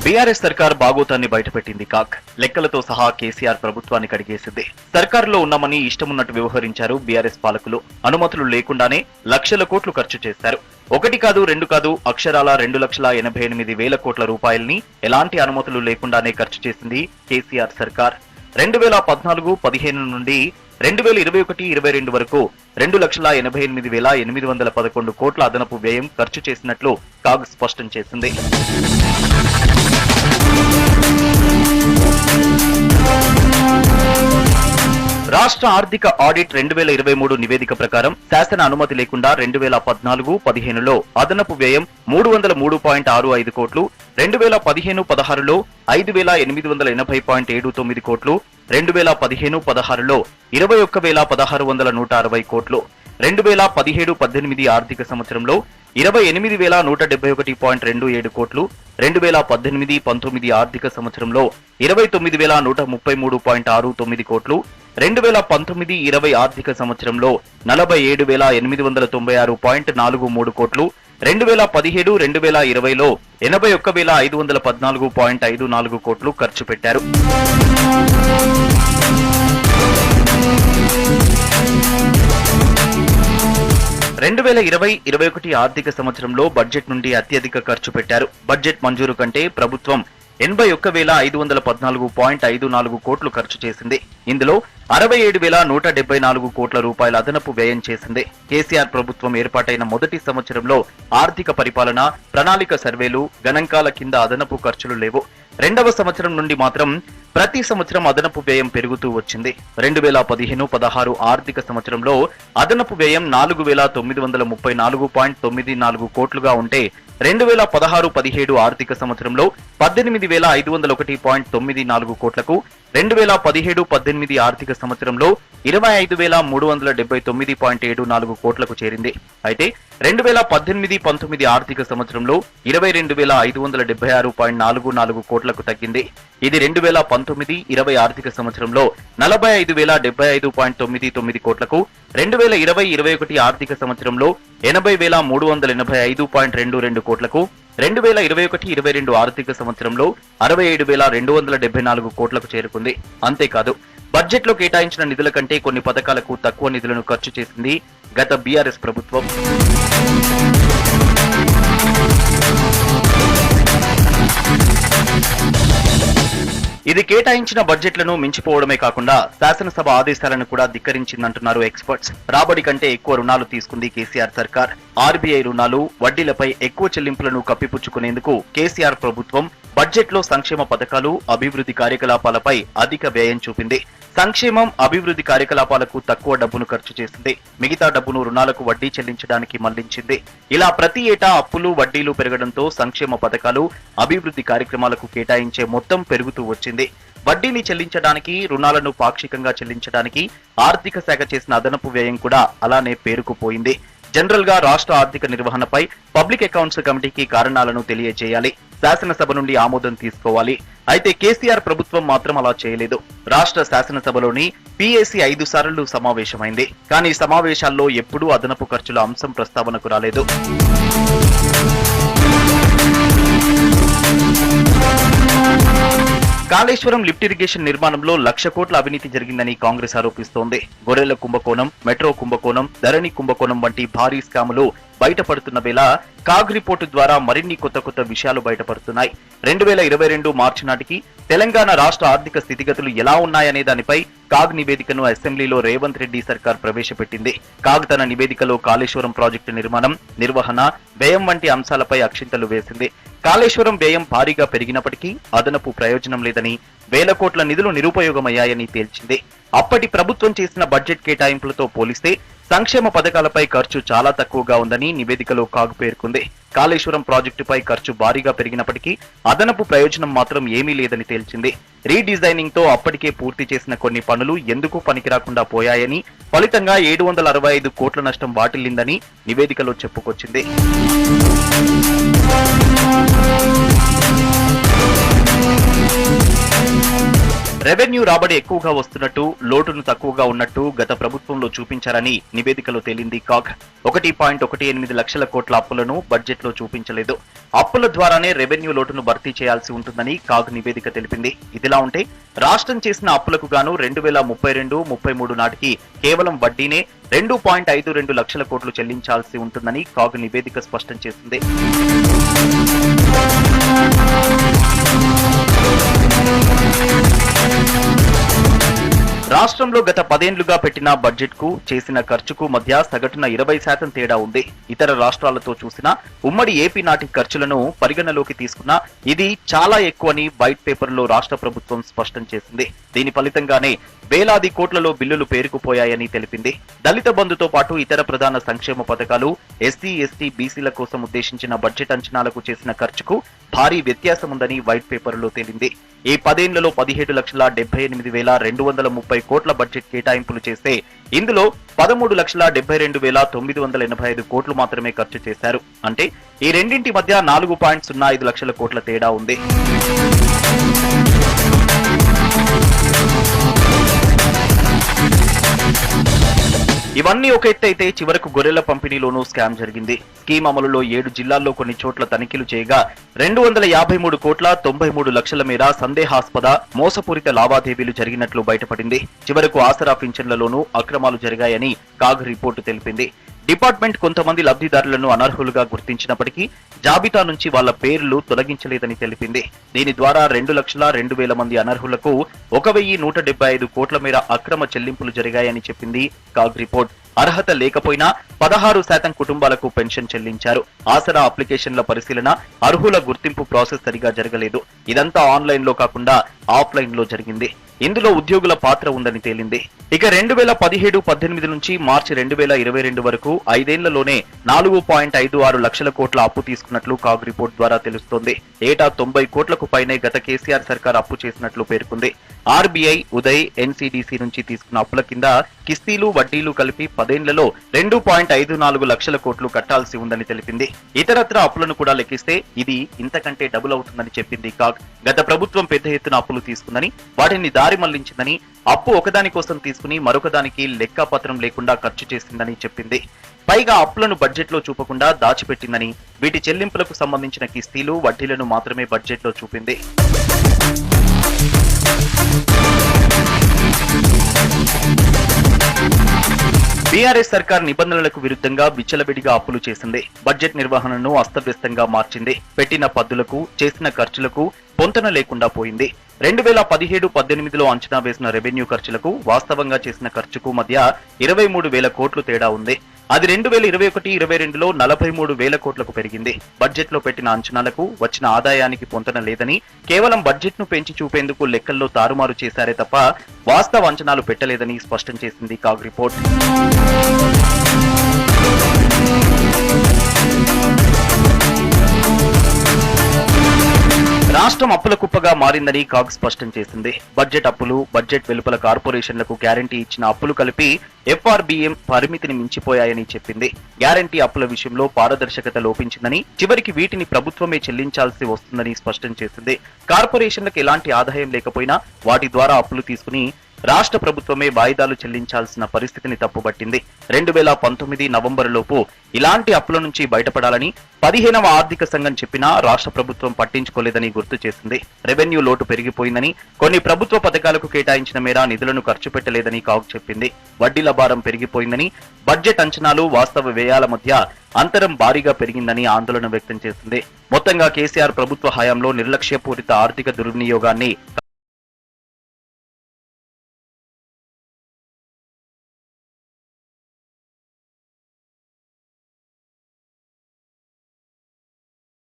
BRS సర్కార్ బాగోతాన్ని బయటపెట్టింది CAG. లెక్కలతో సహా కేసీఆర్ ప్రభుత్వాన్ని కడిగేసింది. సర్కారులో ఉన్నామని ఇష్టమున్నట్టు వ్యవహరించారు బీఆర్ఎస్ పాలకులు. అనుమతులు లేకుండానే లక్షల కోట్లు ఖర్చు చేశారు. ఒకటి కాదు, రెండు కాదు, అక్షరాల 2,88,000 కోట్ల రూపాయల్ని ఎలాంటి అనుమతులు లేకుండానే ఖర్చు చేసింది కేసీఆర్ సర్కార్. 2014-15 నుండి 2021-22 వరకు 2,88,811 కోట్ల అదనపు వ్యయం ఖర్చు చేసినట్లు కాగ్ స్పష్టం చేసింది. రాష్ట్ర ఆర్థిక ఆడిట్ 2023 నివేదిక ప్రకారం శాసన అనుమతి లేకుండా 2014-15లో అదనపు వ్యయం 303.65 కోట్లు, 2015-16లో 5,880.79 కోట్లు, 2015-16లో 21,1660 కోట్లు, 2017-18 ఆర్థిక సంవత్సరంలో 28,171.27 కోట్లు, 2018-19 ఆర్థిక సంవత్సరంలో 29,133.69 కోట్లు, 2019-20 ఆర్థిక సంవత్సరంలో 47,896.43 కోట్లు, 2017-2020లో 81,514.54 కోట్లు ఖర్చు పెట్టారు. రెండు 2020-21 ఆర్థిక సంవత్సరంలో బడ్జెట్ నుండి అత్యధిక ఖర్చు పెట్టారు. బడ్జెట్ మంజూరు కంటే ప్రభుత్వం 81,514.54 కోట్లు ఖర్చు చేసింది. ఇందులో 67,174 కోట్ల రూపాయల అదనపు వ్యయం చేసింది. కేసీఆర్ ప్రభుత్వం ఏర్పాటైన మొదటి సంవత్సరంలో ఆర్థిక పరిపాలన, ప్రణాళిక సర్వేలు, గణాంకాల కింద అదనపు ఖర్చులు లేవు. రెండవ సంవత్సరం నుండి మాత్రం ప్రతి సంవత్సరం అదనపు వ్యయం పెరుగుతూ వచ్చింది. 2015-16 ఆర్థిక సంవత్సరంలో అదనపు వ్యయం 4,934.94 కోట్లుగా ఉంటే 2016-17 ఆర్థిక సంవత్సరంలో 18,501.94 కోట్లకు, 2017-18 ఆర్థిక సంవత్సరంలో 25,379.74 కోట్లకు చేరింది. అయితే 2018-19 ఆర్థిక సంవత్సరంలో 22,576.44 కోట్లకు తగ్గింది. ఇది 2019-20 ఆర్థిక సంవత్సరంలో 45,075.99 కోట్లకు, 2020-21 ఆర్థిక సంవత్సరంలో 80,385.22 కోట్లకు, 2021-22 ఆర్థిక సంవత్సరంలో 67,274 కోట్లకు చేరుకుంది. అంతేకాదు, బడ్జెట్ లో కేటాయించిన నిధుల కంటే కొన్ని పథకాలకు తక్కువ నిధులను ఖర్చు చేసింది గత బీఆర్ఎస్ ప్రభుత్వం. ఇది కేటాయించిన బడ్జెట్లను మించిపోవడమే కాకుండా శాసనసభ ఆదేశాలను కూడా ధిక్కరించిందంటున్నారు ఎక్స్పర్ట్స్. రాబడి కంటే ఎక్కువ రుణాలు తీసుకుంది కేసీఆర్ సర్కార్. ఆర్బీఐ రుణాలు, వడ్డీలపై ఎక్కువ చెల్లింపులను కప్పిపుచ్చుకునేందుకు కేసీఆర్ ప్రభుత్వం బడ్జెట్ లో సంక్షేమ పథకాలు, అభివృద్ధి కార్యకలాపాలపై అధిక వ్యయం చూపింది. సంక్షేమం, అభివృద్ధి కార్యకలాపాలకు తక్కువ డబ్బును ఖర్చు చేసింది. మిగతా డబ్బును రుణాలకు వడ్డీ చెల్లించడానికి మళ్లించింది. ఇలా ప్రతి ఏటా అప్పులు, వడ్డీలు పెరగడంతో సంక్షేమ పథకాలు, అభివృద్ధి కార్యక్రమాలకు కేటాయించే మొత్తం పెరుగుతూ వచ్చింది. వడ్డీని చెల్లించడానికి, రుణాలను పాక్షికంగా చెల్లించడానికి ఆర్థిక శాఖ చేసిన అదనపు వ్యయం కూడా అలానే పేరుకుపోయింది. జనరల్ గా రాష్ట్ర ఆర్థిక నిర్వహణపై పబ్లిక్ అకౌంట్స్ కమిటీకి కారణాలను తెలియజేయాలి, శాసనసభ నుండి ఆమోదం తీసుకోవాలి. అయితే కేసీఆర్ ప్రభుత్వం మాత్రం అలా చేయలేదు. రాష్ట్ర శాసనసభలోని పీఏసీ 5 సార్లు సమావేశమైంది. కానీ సమావేశాల్లో ఎప్పుడూ అదనపు ఖర్చుల అంశం ప్రస్తావనకు రాలేదు. కాళేశ్వరం లిఫ్ట్ ఇరిగేషన్ నిర్మాణంలో 1,00,000 కోట్ల అవినీతి జరిగిందని కాంగ్రెస్ ఆరోపిస్తోంది. గొర్రెల కుంభకోణం, మెట్రో కుంభకోణం, ధరణి కుంభకోణం వంటి భారీ స్కాములు బయటపడుతున్న వేళ కాగ్ రిపోర్టు ద్వారా మరిన్ని కొత్త విషయాలు బయటపడుతున్నాయి. 2022 మార్చి నాటికి తెలంగాణ రాష్ట్ర ఆర్థిక స్థితిగతులు ఎలా ఉన్నాయనే దానిపై కాగ్ నివేదికను అసెంబ్లీలో రేవంత్ రెడ్డి సర్కార్ ప్రవేశపెట్టింది. కాగ్ తన నివేదికలో కాళేశ్వరం ప్రాజెక్టు నిర్మాణం, నిర్వహణ, వ్యయం వంటి అంశాలపై అక్షింతలు వేసింది. కాళేశ్వరం వ్యయం భారీగా పెరిగినప్పటికీ అదనపు ప్రయోజనం లేదని, 1,000 కోట్ల నిధులు నిరుపయోగమయ్యాయని తేల్చింది. అప్పటి ప్రభుత్వం చేసిన బడ్జెట్ కేటాయింపులతో పోలిస్తే సంక్షేమ పథకాలపై ఖర్చు చాలా తక్కువగా ఉందని నివేదికలో కాగ్ పేర్కొంది. కాళేశ్వరం ప్రాజెక్టుపై ఖర్చు భారీగా పెరిగినప్పటికీ అదనపు ప్రయోజనం మాత్రం ఏమీ లేదని తేల్చింది. రీడిజైనింగ్ తో అప్పటికే పూర్తి చేసిన కొన్ని పనులు ఎందుకు పనికిరాకుండా పోయాయని, ఫలితంగా 765 కోట్ల నష్టం వాటిల్లిందని నివేదికలో చెప్పుకొచ్చింది. రెవెన్యూ రాబడి ఎక్కువగా వస్తున్నట్టు, లోటును తక్కువగా ఉన్నట్టు గత ప్రభుత్వంలో చూపించారని నివేదికలో తేలింది కాగ్. 1.18 లక్షల కోట్ల అప్పులను బడ్జెట్లో చూపించలేదు. అప్పుల ద్వారానే రెవెన్యూ లోటును భర్తీ చేయాల్సి ఉంటుందని కాగ్ నివేదిక తెలిపింది. ఇదిలా ఉంటే రాష్ట్రం చేసిన అప్పులకు గాను 2032-33 నాటికి కేవలం వడ్డీనే 2.52 లక్షల కోట్లు చెల్లించాల్సి ఉంటుందని కాగ్ నివేదిక స్పష్టం చేసింది. రాష్ట్రంలో గత 10 ఏళ్లుగా పెట్టిన బడ్జెట్ కు చేసిన ఖర్చుకు మధ్య సగటున 20% తేడా ఉంది. ఇతర రాష్ట్రాలతో చూసినా ఉమ్మడి ఏపీ నాటి ఖర్చులను పరిగణలోకి తీసుకున్నా ఇది చాలా ఎక్కువని వైట్ పేపర్ లో రాష్ట్ర ప్రభుత్వం స్పష్టం చేసింది. దీని ఫలితంగానే వేలాది కోట్లలో బిల్లులు పేరుకుపోయాయని తెలిపింది. దళిత బంధుతో పాటు ఇతర ప్రధాన సంక్షేమ పథకాలు, ఎస్సీ, ఎస్టీ, బీసీల కోసం ఉద్దేశించిన బడ్జెట్ అంచనాలకు చేసిన ఖర్చుకు భారీ వ్యత్యాసం ఉందని వైట్ పేపర్ లో తేలింది. ఈ 10 ఏళ్లలో 17,78,230 కోట్ల బడ్జెట్ కేటాయింపులు చేస్తే ఇందులో 13,72,985 కోట్లు మాత్రమే ఖర్చు చేశారు. అంటే ఈ రెండింటి మధ్య 4.05 లక్షల కోట్ల తేడా ఉంది. ఇవన్నీ ఒక ఎత్తు అయితే చివరకు గొర్రెల పంపిణీలోనూ స్కామ్ జరిగింది. స్కీమ్ అమలులో 7 జిల్లాల్లో కొన్ని చోట్ల తనిఖీలు చేయగా 253 కోట్ల 93 లక్షల మేర సందేహాస్పద మోసపూరిత లావాదేవీలు జరిగినట్లు బయటపడింది. చివరకు ఆసరా పింఛన్లలోనూ అక్రమాలు జరిగాయని కాగ్ రిపోర్టు తెలిపింది. డిపార్ట్మెంట్ కొంతమంది లబ్ధిదారులను అనర్హులుగా గుర్తించినప్పటికీ జాబితా నుంచి వాళ్ల పేర్లు తొలగించలేదని తెలిపింది. దీని ద్వారా 2,02,000 మంది అనర్హులకు 1,175 కోట్ల మేర అక్రమ చెల్లింపులు జరిగాయని చెప్పింది కాగ్ రిపోర్ట్. అర్హత లేకపోయినా 16% కుటుంబాలకు పెన్షన్ చెల్లించారు. ఆసరా అప్లికేషన్ల పరిశీలన, అర్హుల గుర్తింపు ప్రాసెస్ సరిగా జరగలేదు. ఇదంతా ఆన్లైన్ లో కాకుండా ఆఫ్లైన్ లో జరిగింది. ఇందులో ఉద్యోగుల పాత్ర ఉందని తేలింది. ఇక 2017-18 నుంచి మార్చి 2022 వరకు 5 ఏళ్లలోనే 4.56 లక్షల కోట్ల అప్పు తీసుకున్నట్లు కాగ్ రిపోర్ట్ ద్వారా తెలుస్తోంది. ఏటా 90 కోట్లకు పైనే గత కేసీఆర్ సర్కార్ అప్పు చేసినట్లు పేర్కొంది. ఆర్బీఐ, ఉదయ్, ఎన్సీడీసీ నుంచి తీసుకున్న అప్పుల కింద కిస్తీలు, వడ్డీలు కలిపి 10 ఏళ్లలో 2.54 లక్షల కోట్లు కట్టాల్సి ఉందని తెలిపింది. ఇతరత్ర అప్పులను కూడా లెక్కిస్తే ఇది ఇంతకంటే డబుల్ అవుతుందని చెప్పింది కాగ్. గత ప్రభుత్వం పెద్ద ఎత్తున అప్పులు తీసుకుందని, వాటిని దారి మళ్లించిందని, అప్పు ఒకదాని కోసం తీసుకుని మరొకదానికి లెక్కాపత్రం లేకుండా ఖర్చు చేసిందని చెప్పింది. పైగా అప్పులను బడ్జెట్ లో చూపకుండా దాచిపెట్టిందని, వీటి చెల్లింపులకు సంబంధించిన కిస్తీలు, వడ్డీలను మాత్రమే బడ్జెట్ లో చూపింది. బీఆర్ఎస్ సర్కార్ నిబంధనలకు విరుద్ధంగా విచ్చలవిడిగా అప్పులు చేసింది. బడ్జెట్ నిర్వహణను అస్తవ్యస్తంగా మార్చింది. పెట్టిన పద్దులకు, చేసిన ఖర్చులకు పొంతన లేకుండా పోయింది. 2017-18లో అంచనా వేసిన రెవెన్యూ ఖర్చులకు, వాస్తవంగా చేసిన ఖర్చుకు మధ్య 23,000 కోట్లు తేడా ఉంది. అది 2021-22లో 43,000 కోట్లకు పెరిగింది. బడ్జెట్ లో పెట్టిన అంచనాలకు, వచ్చిన ఆదాయానికి పొంతన లేదని, కేవలం బడ్జెట్ ను పెంచి చూపేందుకు లెక్కల్లో తారుమారు చేశారే తప్ప వాస్తవ అంచనాలు పెట్టలేదని స్పష్టం చేసింది కాగ్ రిపోర్ట్. రాష్ట్రం అప్పుల కుప్పగా మారిందని కాగ్ స్పష్టం చేసింది. బడ్జెట్ అప్పులు, బడ్జెట్ వెలుపల కార్పొరేషన్లకు గ్యారంటీ ఇచ్చిన అప్పులు కలిపి ఎఫ్ఆర్బిఎం పరిమితిని మించిపోయాయని చెప్పింది. గ్యారంటీ అప్పుల విషయంలో పారదర్శకత లోపించిందని, చివరికి వీటిని ప్రభుత్వమే చెల్లించాల్సి వస్తుందని స్పష్టం చేసింది. కార్పొరేషన్లకు ఎలాంటి ఆదాయం లేకపోయినా వాటి ద్వారా అప్పులు తీసుకుని రాష్ట్ర ప్రభుత్వమే వాయిదాలు చెల్లించాల్సిన పరిస్థితిని తప్పుబట్టింది. 2019 నవంబర్ లోపు ఇలాంటి అప్పుల నుంచి బయటపడాలని 15వ ఆర్థిక సంఘం చెప్పినా రాష్ట్ర ప్రభుత్వం పట్టించుకోలేదని గుర్తు చేసింది. రెవెన్యూ లోటు పెరిగిపోయిందని, కొన్ని ప్రభుత్వ పథకాలకు కేటాయించిన మేర నిధులను ఖర్చు పెట్టలేదని కాగ్ చెప్పింది. వడ్డీల భారం పెరిగిపోయిందని, బడ్జెట్ అంచనాలు, వాస్తవ వ్యయాల మధ్య అంతరం భారీగా పెరిగిందని ఆందోళన వ్యక్తం చేసింది. మొత్తంగా కేసీఆర్ ప్రభుత్వ హయాంలో నిర్లక్ష్యపూరిత ఆర్థిక దుర్వినియోగాన్ని